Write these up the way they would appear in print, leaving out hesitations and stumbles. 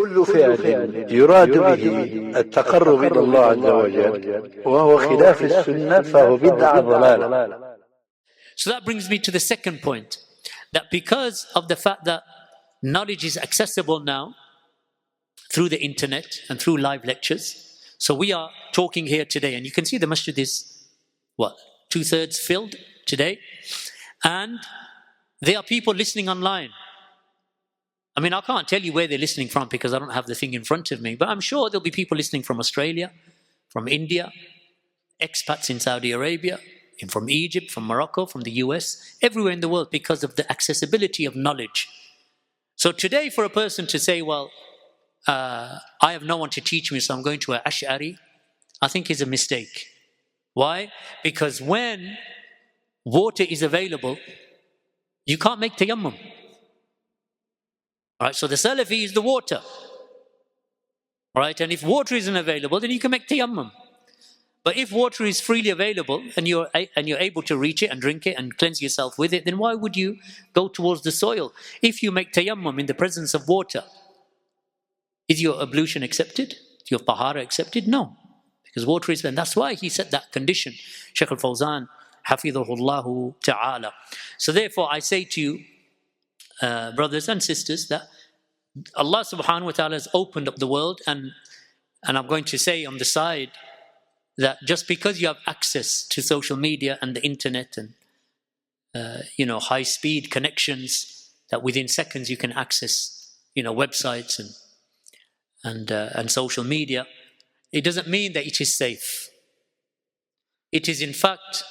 كل فعل يراد به التقرب إلى الله عز وجل وهو خلاف السنة فهو بدعة ضلالة. So that brings me to the second point, that because of the fact that knowledge is accessible now through the internet and through live lectures, so we are talking here today, and you can see the masjid is, 2/3 filled today, and there are people listening online. I mean, I can't tell you where they're listening from because I don't have the thing in front of me, but I'm sure there'll be people listening from Australia, from India, expats in Saudi Arabia, and from Egypt, from Morocco, from the US, everywhere in the world, because of the accessibility of knowledge. So today, for a person to say, well, I have no one to teach me, so I'm going to an Ash'ari, I think is a mistake. Why? Because when water is available, you can't make tayammum. Right? So the Salafi is the water. Right? And if water isn't available, then you can make tayammum. But if water is freely available and you're able to reach it and drink it and cleanse yourself with it, then why would you go towards the soil? If you make tayammum in the presence of water, is your ablution accepted? Is your tahara accepted? No. Because water is, and that's why he set that condition. Shaykh al-Fawzan, حفظه الله ta'ala. So therefore I say to you, brothers and sisters, that Allah subhanahu wa ta'ala has opened up the world, and I'm going to say on the side that just because you have access to social media and the internet and high-speed connections, that within seconds you can access websites and social media, it doesn't mean that it is safe. It is in fact,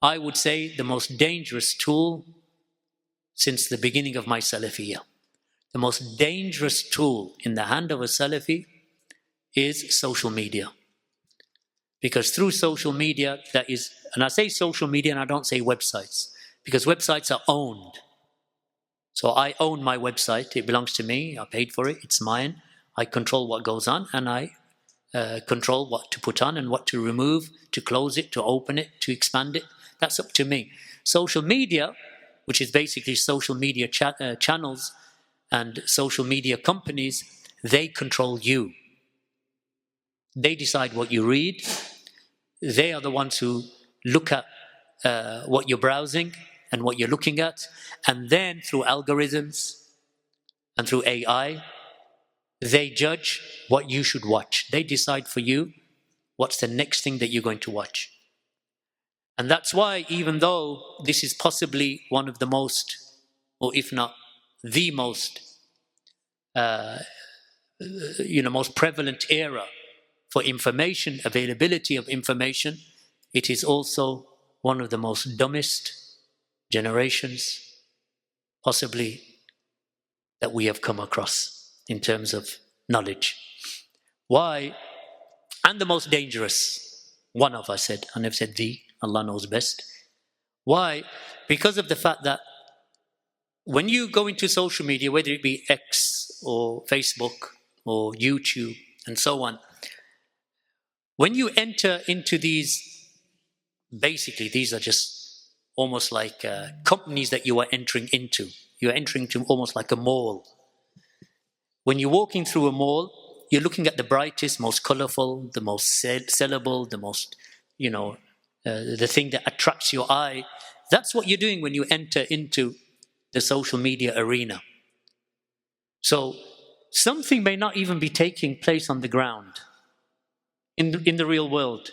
I would say, the most dangerous tool since the beginning of my Salafiyah. The most dangerous tool in the hand of a Salafi is social media. Because through social media, that is, and I say social media and I don't say websites, because websites are owned. So I own my website, it belongs to me, I paid for it, it's mine. I control what goes on, and I control what to put on and what to remove, to close it, to open it, to expand it. That's up to me. Social media, which is basically social media channels and social media companies, they control you. They decide what you read. They are the ones who look at what you're browsing and what you're looking at, and then through algorithms and through AI, they judge what you should watch. They decide for you what's the next thing that you're going to watch. And that's why, even though this is possibly one of the most, or if not the most, most prevalent era for information, availability of information, it is also one of the most dumbest generations, possibly, that we have come across in terms of knowledge. Why? And the most dangerous. One of, I said. I never said the. Allah knows best. Why? Because of the fact that when you go into social media, whether it be X or Facebook or YouTube and so on, when you enter into these, basically these are just almost like companies that you are entering into. You are entering into almost like a mall. When you're walking through a mall, you're looking at the brightest, most colorful, the most sellable, the most, the thing that attracts your eye. That's what you're doing when you enter into the social media arena. So something may not even be taking place on the ground, in the real world,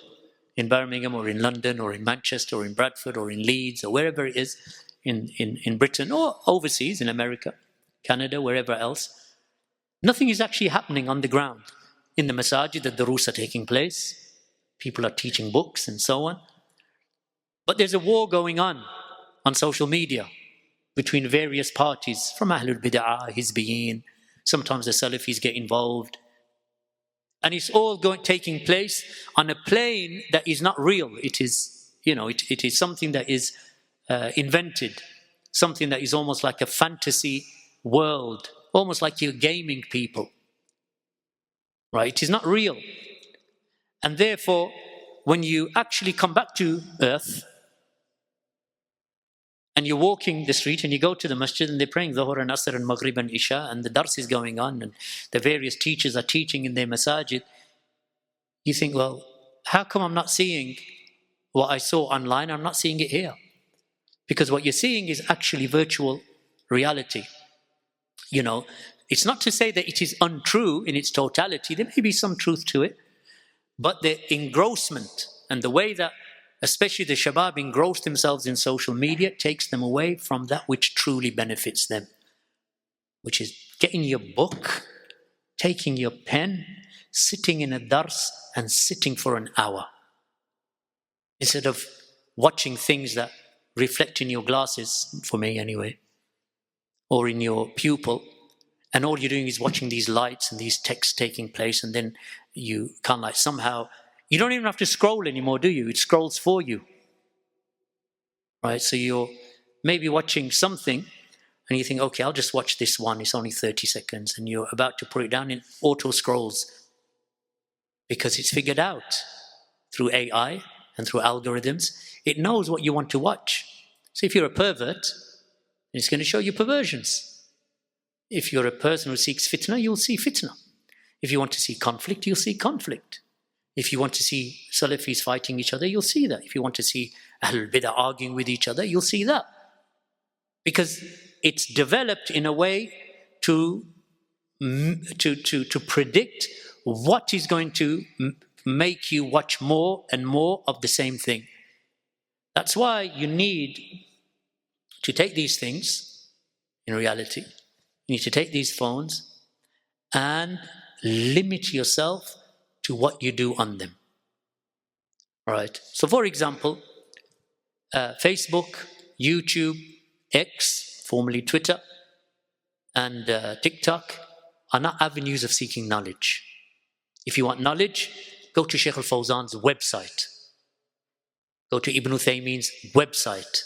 in Birmingham or in London or in Manchester or in Bradford or in Leeds or wherever it is in Britain or overseas, in America, Canada, wherever else. Nothing is actually happening on the ground. In the masajid, the durus are taking place. People are teaching books and so on. But there's a war going on social media between various parties, from Ahlul Bid'ah, Hizbiyin. Sometimes the Salafis get involved. And it's all taking place on a plane that is not real. It is, it is something that is invented, something that is almost like a fantasy world, almost like you're gaming people. Right? It is not real. And therefore, when you actually come back to earth and you're walking the street and you go to the masjid and they're praying Dhuhr and Asr and Maghrib and Isha and the dars is going on and the various teachers are teaching in their masajid, you think, well, how come I'm not seeing what I saw online? I'm not seeing it here. Because what you're seeing is actually virtual reality. You know, it's not to say that it is untrue in its totality. There may be some truth to it, but the engrossment and the way that especially the shabab engross themselves in social media takes them away from that which truly benefits them, which is getting your book, taking your pen, sitting in a dars and sitting for an hour. Instead of watching things that reflect in your glasses, for me anyway, or in your pupil, and all you're doing is watching these lights and these texts taking place, and then you can't like somehow, you don't even have to scroll anymore, do you? It scrolls for you. Right? So you're maybe watching something and you think, okay, I'll just watch this one, it's only 30 seconds, and you're about to put it down, and auto scrolls because it's figured out through AI and through algorithms. It knows what you want to watch. So if you're a pervert, it's going to show you perversions. If you're a person who seeks fitna, you'll see fitna. If you want to see conflict, you'll see conflict. If you want to see Salafis fighting each other, you'll see that. If you want to see Ahlul Bidah arguing with each other, you'll see that. Because it's developed in a way to predict what is going to make you watch more and more of the same thing. That's why you need to take these things, in reality, you need to take these phones and limit yourself to what you do on them. All right. So for example, Facebook, YouTube, X, formerly Twitter, and TikTok are not avenues of seeking knowledge. If you want knowledge, go to Shaykh al-Fawzan's website. Go to Ibn Uthaymeen's website.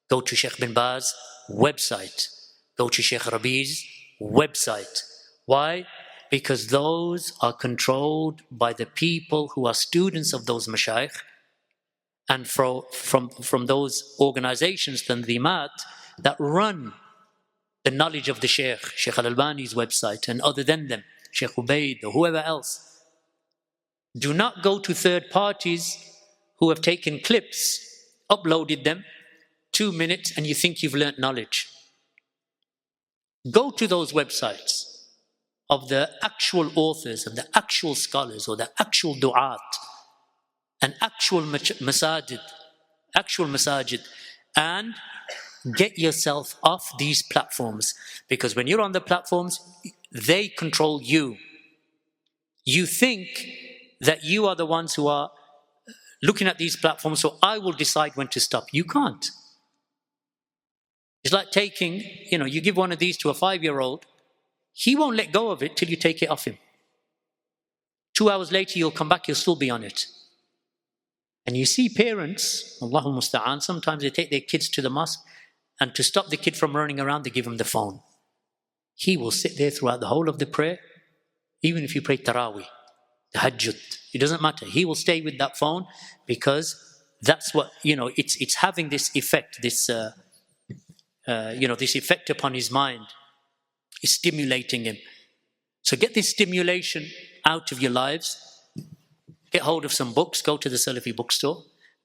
Go to Shaykh bin Baz's website. Go to Shaykh Rabi's website. Why? Because those are controlled by the people who are students of those mashayikh, and from those organizations, tanzimat, that run the knowledge of the Shaykh, Shaykh al-Albani's website, and other than them, Shaykh Ubaid or whoever else. Do not go to third parties who have taken clips, uploaded them, 2 minutes, and you think you've learnt knowledge. Go to those websites of the actual authors and the actual scholars or the actual du'at and actual masajid, and get yourself off these platforms, because when you're on the platforms, they control you. You think that you are the ones who are looking at these platforms, so I will decide when to stop. You can't. It's like taking, you give one of these to a 5-year-old, he won't let go of it till you take it off him. 2 hours later, you'll come back, you'll still be on it. And you see parents, Allahu musta'an, sometimes they take their kids to the mosque, and to stop the kid from running around, they give him the phone. He will sit there throughout the whole of the prayer, even if you pray Taraweeh, Tahajjud, it doesn't matter. He will stay with that phone because that's what, it's having this effect, this effect upon his mind. It's stimulating him. So get this stimulation out of your lives. Get hold of some books, go to the Salafi bookstore,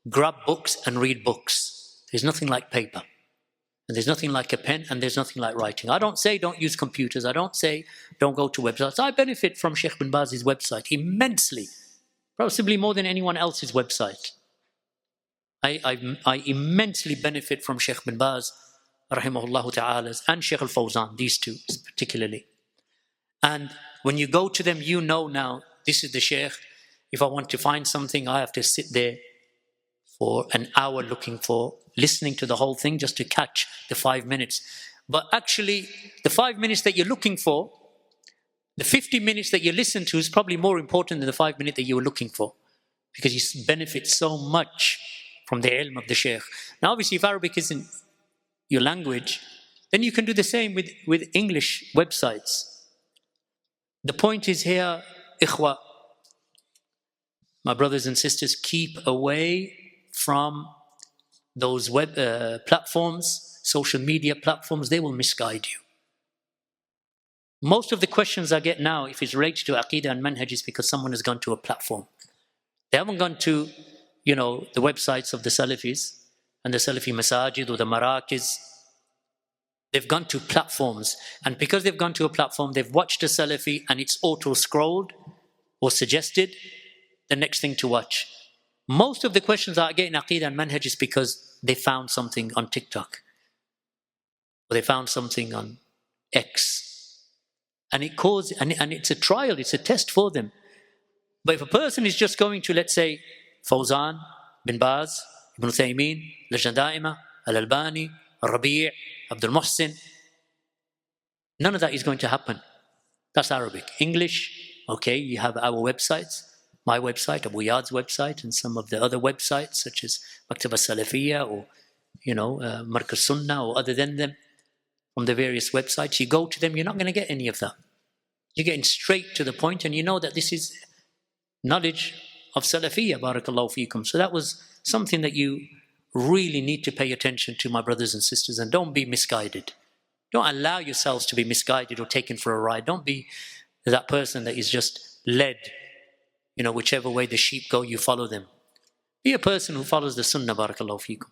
grab books and read books. There's nothing like paper. And there's nothing like a pen, and there's nothing like writing. I don't say don't use computers. I don't say don't go to websites. I benefit from Sheikh bin Baz's website immensely, possibly more than anyone else's website. I immensely benefit from Sheikh bin Baz, rahimahullah ta'ala, and Shaykh al-Fawzan, these two particularly. And when you go to them, you know now, this is the Shaykh. If I want to find something, I have to sit there for an hour listening to the whole thing just to catch the 5 minutes. But actually, the 5 minutes that you're looking for, the 50 minutes that you listen to is probably more important than the 5 minutes that you were looking for, because you benefit so much from the ilm of the Shaykh. Now obviously, if Arabic isn't your language, then you can do the same with English websites. The point is here, ikhwa, my brothers and sisters, keep away from those web platforms, social media platforms, they will misguide you. Most of the questions I get now, if it's related to Aqidah and Manhaj, is because someone has gone to a platform. They haven't gone to, the websites of the Salafis and the Salafi Masajid or the Marakiz. They've gone to platforms. And because they've gone to a platform, they've watched a Salafi and it's auto-scrolled or suggested the next thing to watch. Most of the questions I get in Aqidah and Manhaj is because they found something on TikTok. Or they found something on X. And and it's a trial, it's a test for them. But if a person is just going to, let's say, Fawzan, Bin Baz, Ibn Uthaymeen, Lajna Da'ima, Al-Albani, Al-Rabi', Abdul Muhsin, none of that is going to happen. That's Arabic. English, okay, you have our websites, my website, Abu Yad's website, and some of the other websites such as Maktaba Salafiyya or, Markaz Sunnah or other than them. From the various websites, you go to them, you're not going to get any of that. You're getting straight to the point, and you know that this is knowledge of Salafiyya, barakallahu feekum. So that was something that you really need to pay attention to, my brothers and sisters, and don't be misguided. Don't allow yourselves to be misguided or taken for a ride. Don't be that person that is just led, whichever way the sheep go, you follow them. Be a person who follows the sunnah, barakallahu feekum.